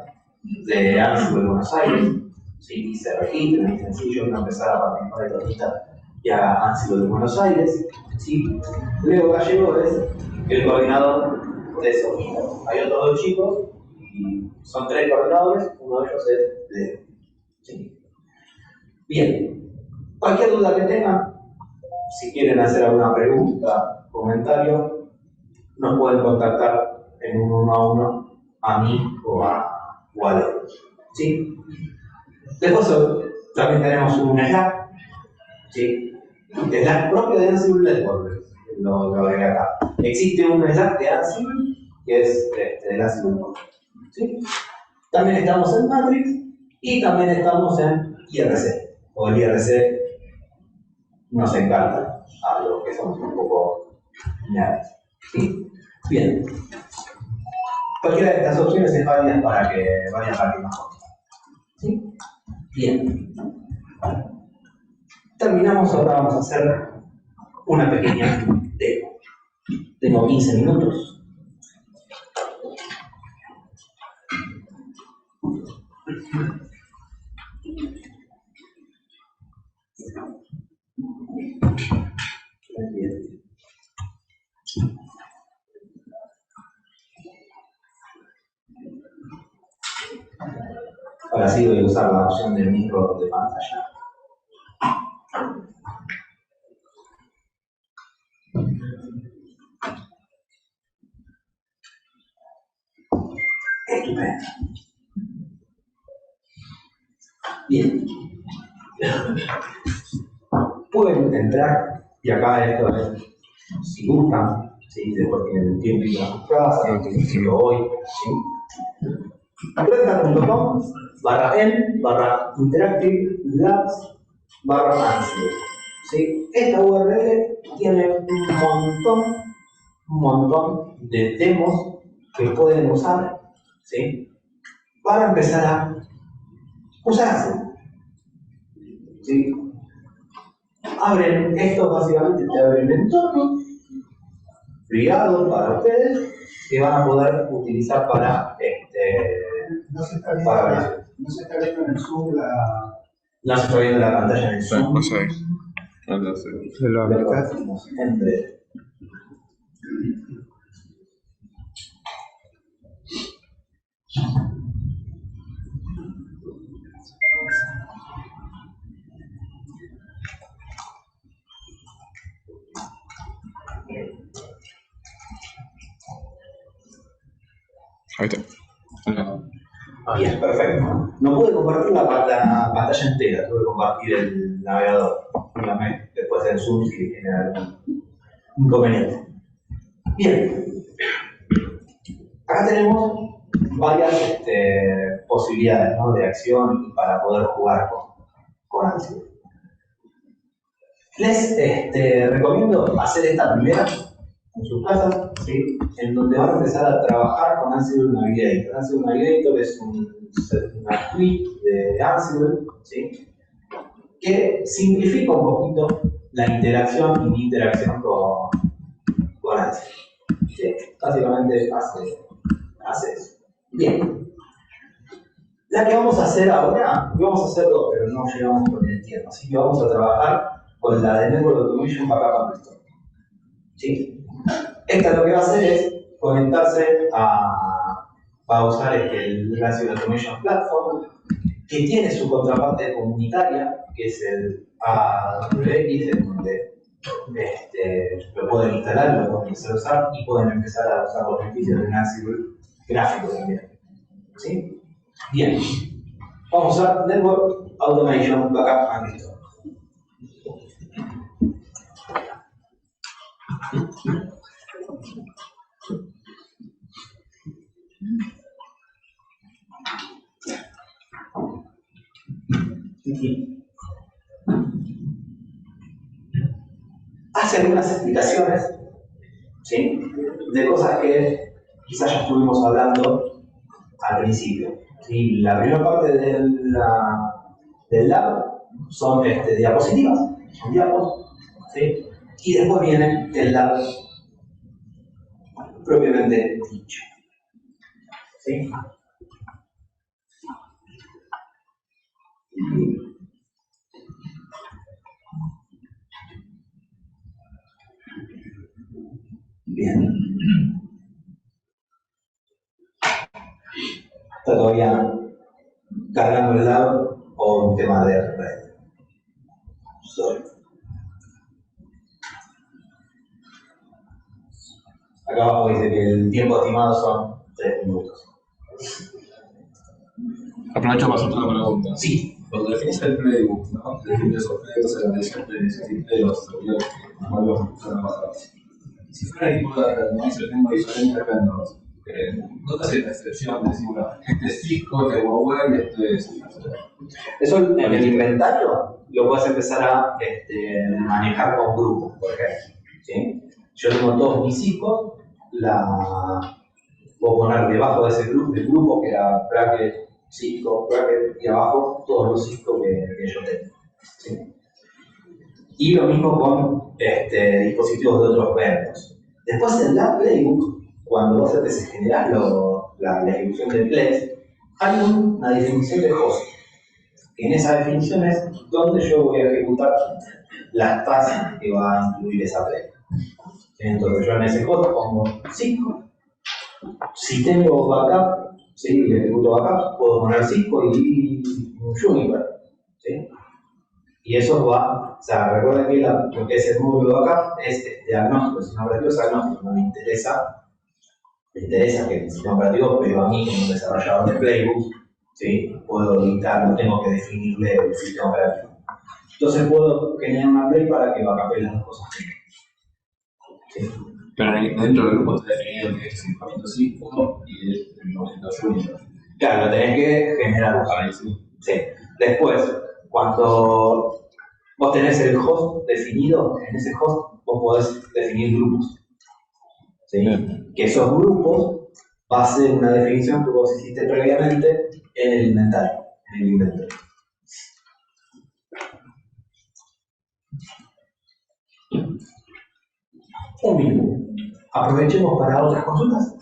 A: de Ansible de Buenos Aires, ¿sí? Y se registran, es sencillo, uno empezar a participar de los meetup y haga Ansible de Buenos Aires, ¿sí? Leo Gallego es el coordinador de esos meetups. Hay otros 2 chicos y son 3 coordinadores, uno de ellos es Leo, ¿sí? Bien, cualquier duda que tengan, si quieren hacer alguna pregunta, comentario, nos pueden contactar en un 1 a 1 a mí o a Leo, ¿sí? Después también tenemos un Slack, ¿sí? Slack propio de Ansible Network, lo agregué acá. Existe un Slack de Ansible que es del Ansible Network, ¿sí? También estamos en Matrix y también estamos en IRC, o el IRC nos encanta a los que somos un poco nerds, ¿sí? Bien. Cualquiera de estas opciones es válida para que vayan a mejor, ¿sí? Bien. Terminamos, ahora vamos a hacer una pequeña demo. Tengo 15 minutos. Para así voy a usar la opción del mirror de pantalla. Estupendo. Bien. Pueden entrar, y acá esto es, si gustan, ¿sí? Después tienen un tiempo y a sus casas, hoy, ¿sí? Redhat.com/n/interactive-labs/Ansible. ¿Sí? Esta URL tiene un montón de demos que pueden usar, ¿sí? Para empezar a usarse. ¿Sí? Abren esto, básicamente te abren un entorno privado para ustedes que van a poder utilizar para
B: no se está viendo en el Zoom
A: no se está viendo la pantalla en el Zoom.
C: No sé.
B: Se lo avisas.
A: En breve.
C: Ahí está.
A: Bien, perfecto. No pude compartir la pantalla entera, tuve que compartir el navegador. Dígame, después del Zoom si tiene algún inconveniente. Bien. Acá tenemos varias posibilidades, ¿no? De acción para poder jugar con Ansible. Les recomiendo hacer esta primera en sus casas, ¿sí? En donde van a empezar a trabajar con Ansible Navigator. Ansible Navigator es una suite de Ansible, ¿sí? Que simplifica un poquito la interacción y mi interacción con Ansible. ¿Sí? Básicamente hace eso. Bien. La que vamos a hacer ahora, vamos a hacer dos, pero no llegamos con el tiempo. Así que vamos a trabajar con la de Network Automation Backup and Restore. ¿Sí? Esta lo que va a hacer es conectarse va a usar el Ansible Automation Platform, que tiene su contraparte comunitaria, que es el AWX, en donde lo pueden instalar, lo pueden empezar a usar y pueden empezar a usar los beneficios de un Ansible gráfico también. ¿Sí? Bien. Vamos a usar Network Automation Backup and Restore. Hace algunas explicaciones, ¿sí? De cosas que quizás ya estuvimos hablando al principio. ¿Sí? La primera parte del lab son diapositivas, son diapos, ¿sí? Y después viene el lab propiamente dicho. ¿Sí? Bien. Está todavía cargando el lab o un tema de red. Sorry. Acá abajo dice que el tiempo estimado son 3 minutos.
C: Aprovecho para hacerte una pregunta.
A: Sí.
C: Cuando definís el playbook, ¿no? Defines objetos en la edición de los servidores que vamos a pasar. Si fuera equipo de red, ¿no? Si tengo diferentes vendors, ¿no te hace la excepción de decir, bueno, este es Cisco, este es Huawei y este es...
A: Eso en el inventario lo puedes empezar a manejar con grupos, por ejemplo. ¿Sí? Yo tengo todos mis Ciscos, puedo poner debajo de ese grupo, del grupo que era bracket, Cisco, bracket, y abajo todos los Cisco que yo tengo. ¿Sí? Y lo mismo con dispositivos de otros vendors. Después en la playbook, cuando vos generás la ejecución del place, hay una definición de host. En esa definición es donde yo voy a ejecutar las tasks que va a incluir esa playbook. Entonces yo en ese host pongo Cisco. Si tengo backup, ¿sí? Y ejecuto backup, puedo poner Cisco y Juniper, ¿sí? Y eso va, o sea, recuerden que lo que es el módulo de backup es diagnóstico, sistema operativo es diagnóstico, no me interesa que el sistema operativo, pero a mí como desarrollador de Playbook, ¿sí? Puedo editar, no tengo que definirle el sistema operativo. Entonces puedo generar una play para que backupe las dos cosas. ¿Sí?
C: Pero dentro del grupo está definido que es el momento Cisco y el momento Juniper.
A: Claro, lo tenés que generar.
C: Ahí sí.
A: Sí. Después, cuando vos tenés el host definido, en ese host vos podés definir grupos. ¿Sí? Que esos grupos va a ser una definición que vos hiciste previamente en el inventario. Un minuto. Aprovechemos para otras consultas.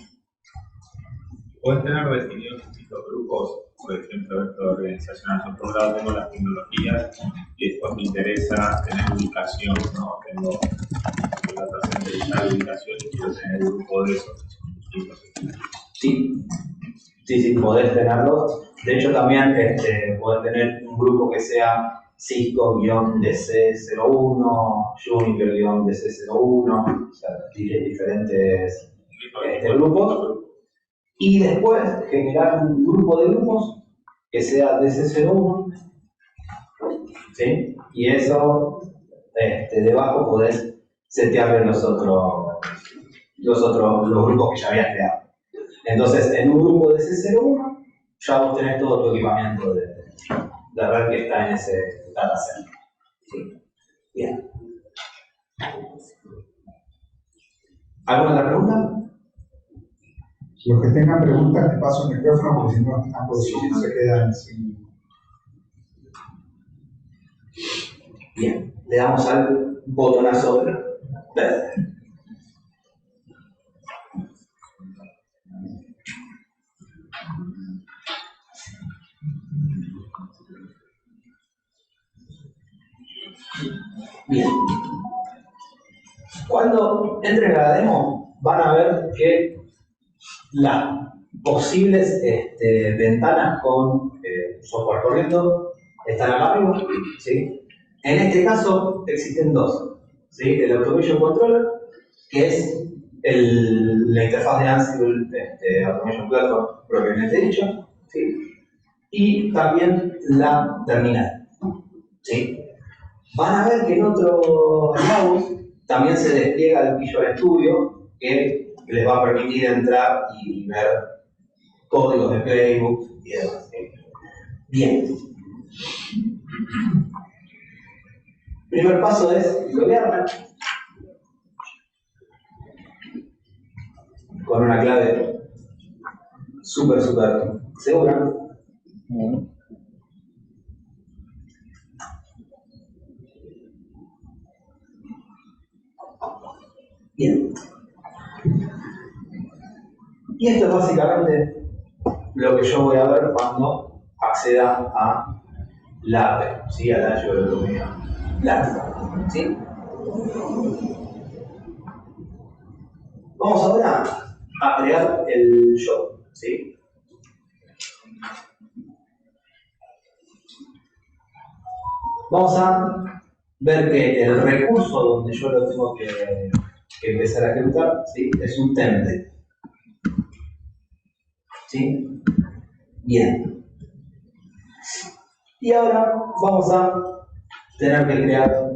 D: Puedes tener definidos distintos grupos, por ejemplo, dentro de organizaciones. Yo por un lado tengo las tecnologías y después me interesa tener ubicación, ¿no? Tengo data center y tal ubicación y quiero tener un grupo de esos distintos equipos.
A: Sí, podés tenerlos. De hecho, también podés tener un grupo que sea Cisco-DC01, Juniper-DC01, o sea, diferentes grupos. Y después generar un grupo de grupos que sea DC01, ¿sí? Y eso, debajo podés setearle los grupos que ya habías creado. Entonces, en un grupo de DC01, ya vos tenés todo tu equipamiento de red que está en ese data center. ¿Sí? Bien. ¿Alguna otra pregunta?
B: Los que tengan preguntas, te paso el micrófono porque si no, no se quedan sin.
A: Bien, le damos al botonazo verde. Bien. Cuando entren a la demo, van a ver que las posibles ventanas con software corriendo están acá arriba, ¿sí? En este caso existen dos, ¿sí? El Automation Controller, que es la interfaz de Ansible Automation Platform propiamente dicho, ¿sí? Y también la terminal, ¿sí? Van a ver que en otro mouse también se despliega el Visual Studio, que les va a permitir entrar y ver códigos de Playbook y demás. Bien. Primer paso es loguearme con una clave súper segura. Bien. Y esto es básicamente lo que yo voy a ver cuando acceda a la API, ¿sí? A la Azure Automation Platform, ¿sí? Vamos ahora a crear el job, ¿sí? Vamos a ver que el recurso donde yo lo tengo que empezar a ejecutar, ¿sí? Es un template. ¿Sí? Bien. Y ahora vamos a tener que crear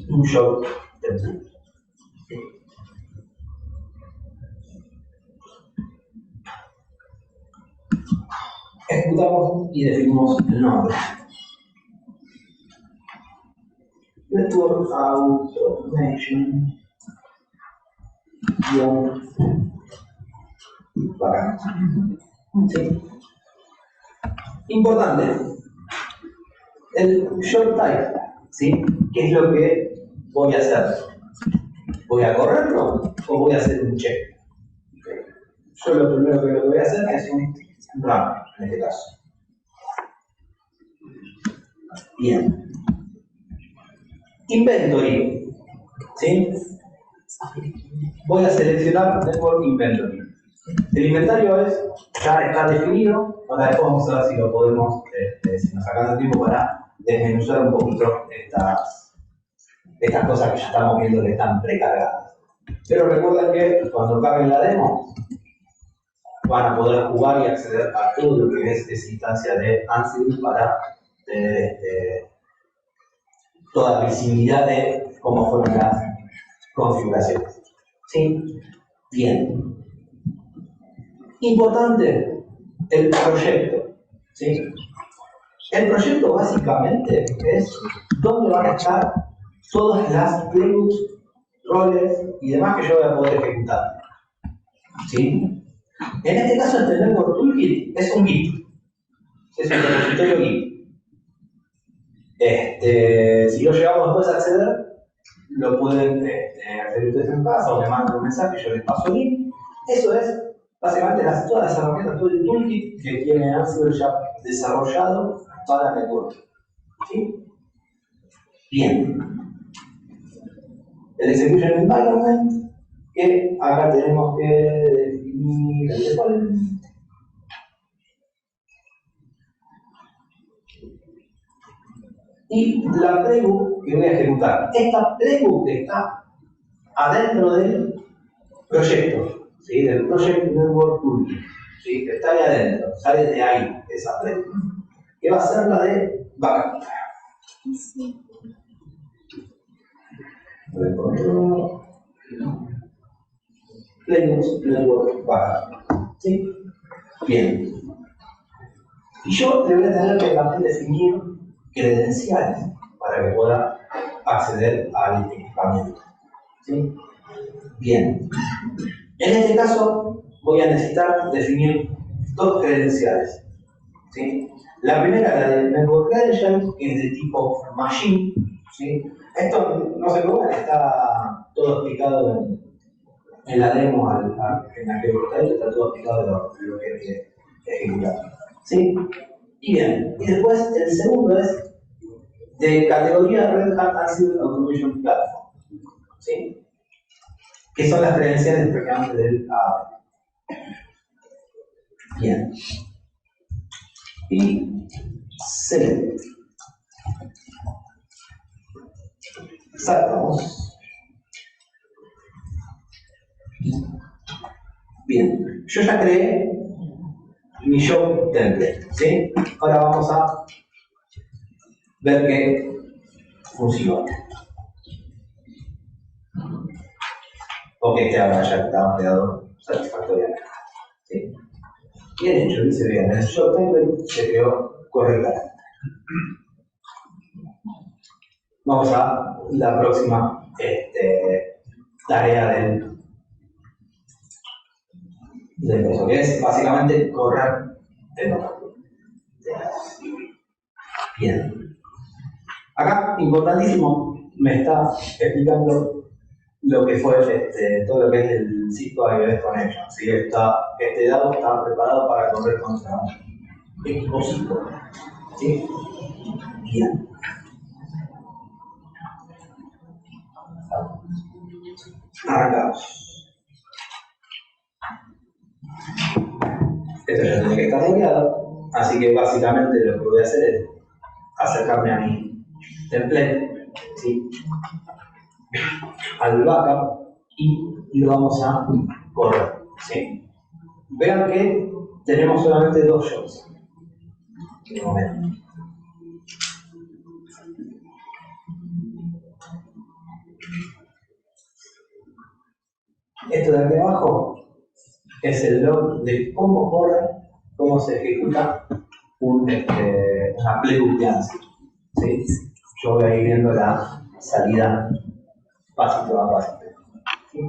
A: un job template. Ejecutamos y definimos el nombre. Network Automation. Bacán. Sí. Importante. El job type, ¿sí? ¿Qué es lo que voy a hacer? ¿Voy a correrlo o voy a hacer un check? Yo lo primero que voy a hacer es un run, en este caso. Bien. Inventory, ¿sí? Voy a seleccionar Network Inventory. El inventario es ya está definido. Ahora después vamos a ver si lo podemos, si nos sacan el tiempo para desmenuzar un poquito estas cosas que ya estamos viendo que están precargadas. Pero recuerden que cuando carguen la demo, van a poder jugar y acceder a todo lo que es esa instancia de Ansible para tener toda visibilidad de cómo fueron las configuraciones. ¿Sí? Bien. Importante, el proyecto. ¿Sí? El proyecto básicamente es donde van a estar todas las playbooks, roles y demás que yo voy a poder ejecutar. ¿Sí? En este caso, el Network Toolkit es un Git. Es un repositorio Git. Si lo llegamos después a acceder, lo pueden hacer ustedes en casa o me mandan un mensaje, yo les paso el link. Eso es básicamente todas las herramientas, todo el toolkit que tiene Ansible ya desarrollado para Network. ¿Sí? Bien. El Execution Environment, que acá tenemos que definir el default. Y la playbook que voy a ejecutar. Esta playbook está adentro del proyecto, ¿sí? Del Project Network Toolkit, ¿sí? Que está ahí adentro, sale de ahí esa playbook, que va a ser la de backup. Sí. Playbook Network Backup. ¿Sí? Bien. Y yo le voy a tener que también definir credenciales para que pueda acceder al equipamiento. ¿Sí? Bien. En este caso voy a necesitar definir dos credenciales. ¿Sí? La primera, la de Network Credentials, que es de tipo Machine. ¿Sí? Esto no se preocupen, está todo explicado en la demo, en la que está todo explicado de lo que hay que ejecutar. ¿Sí? Y bien, y después el segundo es de categoría Red Hat Ansible Automation Platform. ¿Sí? Que son las credenciales prácticamente del AAP. Bien. Y select. Saltamos. Bien, yo ya creé mi show template, ¿sí? Ahora vamos a ver que funciona. O que ahora ya está creado satisfactoriamente. ¿Sí? Bien hecho, dice bien. El show template se creó correctamente. Vamos a la próxima tarea del eso, que es básicamente correr el motor. Bien. Acá, importantísimo, me está explicando lo que fue todo lo que es el Cisco IoT Connection. ¿Sí? Este dado está preparado para correr contra equipo Cisco. ¿Sí? Bien. Arrancamos. Esto ya tiene que estar logueado, así que básicamente lo que voy a hacer es acercarme a mi template, ¿sí? Al backup y lo vamos a correr. ¿Sí? Vean que tenemos solamente dos jobs de momento. Esto de aquí abajo es el log de cómo corre, cómo se ejecuta una playbook de Ansible. ¿Sí? Yo voy a ir viendo la salida pasito a pasito. ¿Sí?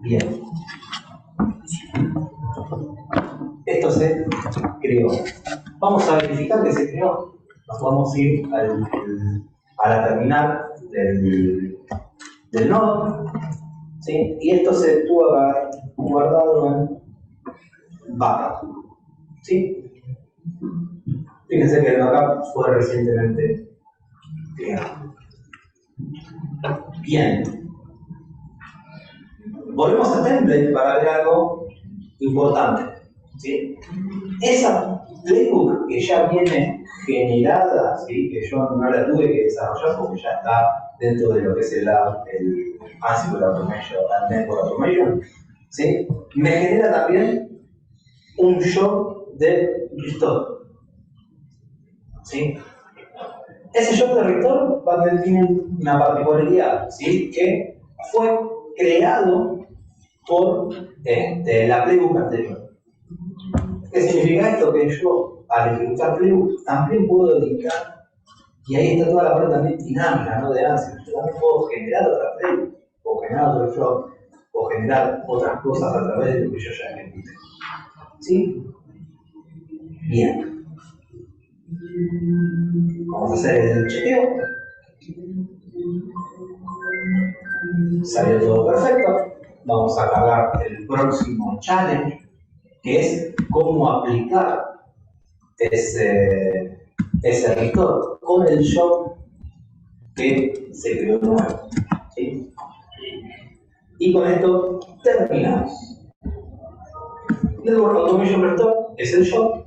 A: Bien. Esto se creó. Vamos a verificar que se creó. Nos vamos a ir a la terminal del nodo. ¿Sí? Y esto se tuvo guardado en backup. ¿Sí? Fíjense que el backup fue recientemente creado. Bien. Volvemos a template para ver algo importante. ¿sí? Esa playbook que ya viene generada, ¿sí? Que yo no la tuve que desarrollar porque ya está dentro de lo que es el Ansible Automation, el Network Automation, ¿sí? Me genera también un job de restore, ¿sí? Ese job de restore tiene una particularidad, ¿sí? Que fue creado por la playbook anterior. ¿Qué significa esto? Que yo, al ejecutar playbook, también puedo editar, y ahí está toda la parte también dinámica, ¿no? De Ansible. Yo también puedo generar otra playbook, o generar otro job, o generar otras cosas a través de lo que yo ya ejecuté. ¿Sí? Bien. Vamos a hacer el chequeo. Salió todo perfecto. Vamos a cargar el próximo challenge, que es cómo aplicar ese restore con el job que se creó nuevo. ¿Sí? Y con esto terminamos. Network Automation Restore es el job.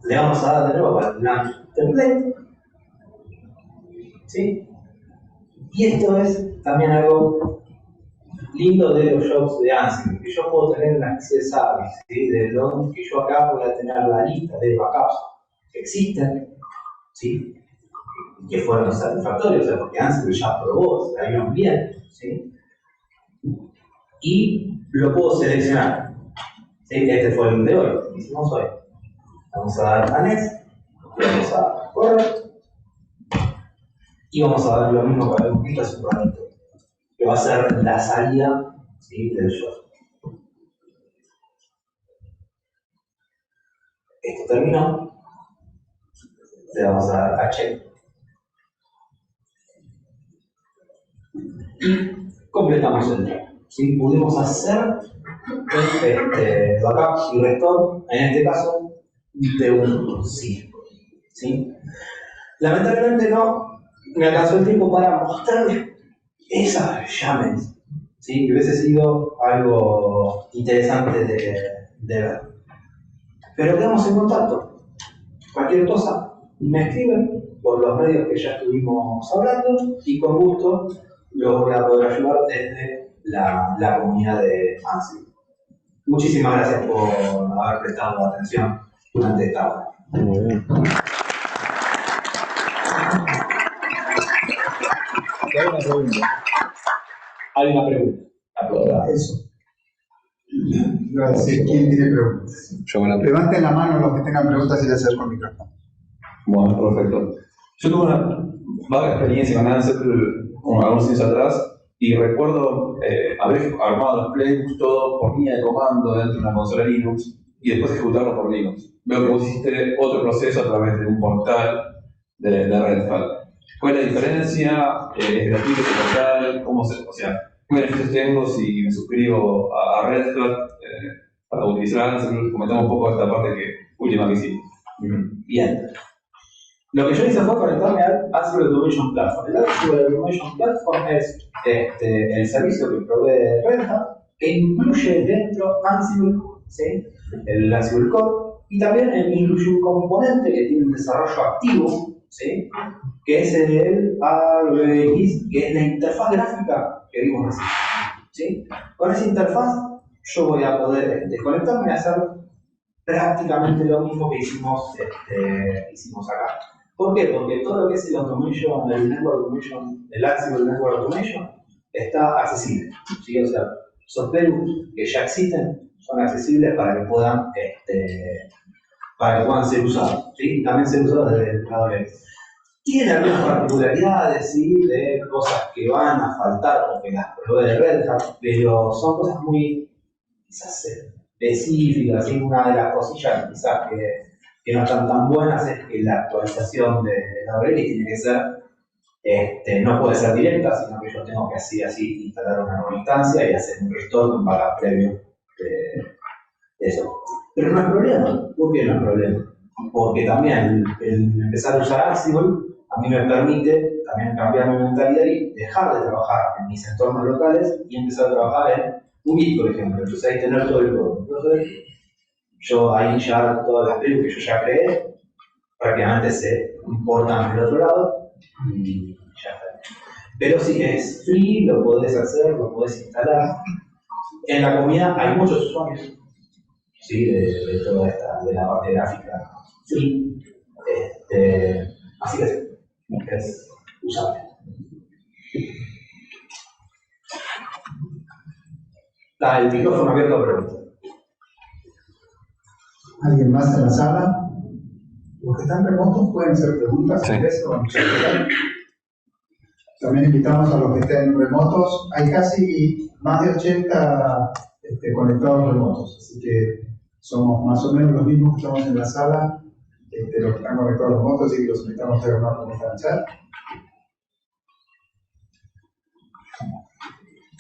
A: Le vamos a dar de nuevo para el template. ¿Sí? Y esto es también algo lindo de los jobs de Ansible, que yo puedo tener una especie de service, ¿sí? De lo que yo acá voy a tener la lista de backups que existen, ¿sí? Que fueron satisfactorios, o sea, porque Ansible ya probó, se salieron bien, ¿sí? Y lo puedo seleccionar, ¿sí? Este fue el de hoy, que hicimos hoy. Vamos a dar a Next, vamos a correr, y vamos a dar lo mismo para un poquito hace un ratito, que va a ser la salida, ¿sí? Del job. Esto terminó, le vamos a dar a check y completamos el job. ¿Sí? Pudimos hacer backup y restore, en este caso, de un sí. ¿Sí? Lamentablemente no me alcanzó el tiempo para mostrarles esas llaves, ¿sí? Que hubiese sido algo interesante de ver. Pero quedamos en contacto. Cualquier cosa, me escriben por los medios que ya estuvimos hablando y con gusto los voy a poder ayudar desde la comunidad de Ansible. Muchísimas gracias por haber prestado atención durante esta hora.
E: Muy bien.
A: Hay una pregunta.
B: Eso. Iba a decir, ¿quién tiene preguntas?
E: Yo me la
B: Levanten la mano los que tengan preguntas y les acerco el micrófono.
C: Bueno, perfecto. Yo tuve una vaga experiencia con Ansible algunos años atrás y recuerdo haber armado los playbooks todo por línea de comando dentro de una consola Linux y después ejecutarlo por Linux. Veo que vos hiciste otro proceso a través de un portal de Red Hat. ¿Cuál es la diferencia? ¿Es gratuito el portal? ¿Cómo se, o sea, qué beneficios tengo si me suscribo a Red Hat para utilizar Ansible? Comentamos un poco esta parte última que hicimos.
A: Bien. Lo que yo hice fue conectarme al Ansible Automation Platform. El Ansible Automation Platform es el servicio que provee Red Hat, que incluye dentro Ansible, ¿sí? El Ansible Core, y también incluye un componente que tiene un desarrollo activo, ¿sí? Que es el ARBX, que es la interfaz gráfica que vimos recién, ¿sí? Con esa interfaz yo voy a poder conectarme y hacer prácticamente lo mismo que hicimos acá. ¿Por qué? Porque todo lo que es el automation, el network automation, el Ansible Network Automation está accesible, ¿sí? O sea, esos playbooks que ya existen son accesibles para que puedan ser usados, ¿sí? También ser usados desde el AWS. Tiene algunas particularidades, ¿sí? De cosas que van a faltar o que las provee Red Hat, pero son cosas muy quizás específicas, ¿sí? Una de las cosillas quizás que no están tan buenas es que la actualización de AWS tiene que ser, no puede ser directa, sino que yo tengo que así instalar una nueva instancia y hacer un restore con backup previo de eso. Pero no es problema. ¿Por qué no es problema? Porque también el empezar a usar Ansible a mí me permite también cambiar mi mentalidad y dejar de trabajar en mis entornos locales y empezar a trabajar en un Git, por ejemplo. Entonces ahí tener todo el código. Entonces, yo ahí ya todas las tribus que yo ya creé, prácticamente se importan del otro lado y ya está. Pero si es free, lo podés hacer, lo podés instalar. En la comunidad hay muchos usuarios, ¿sí? de toda esta, de la parte gráfica free. Así que es usable. Está el micrófono abierto a preguntas.
B: ¿Alguien más en la sala? Los que están remotos pueden hacer preguntas.
E: Sí.
B: También invitamos a los que estén remotos. Hay casi más de 80 conectados remotos, así que somos más o menos los mismos que estamos en la sala, los que están conectados remotos, así que los invitamos a hacer una pregunta en el chat.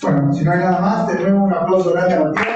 B: Bueno, si no hay nada más, de nuevo un aplauso grande a Matías.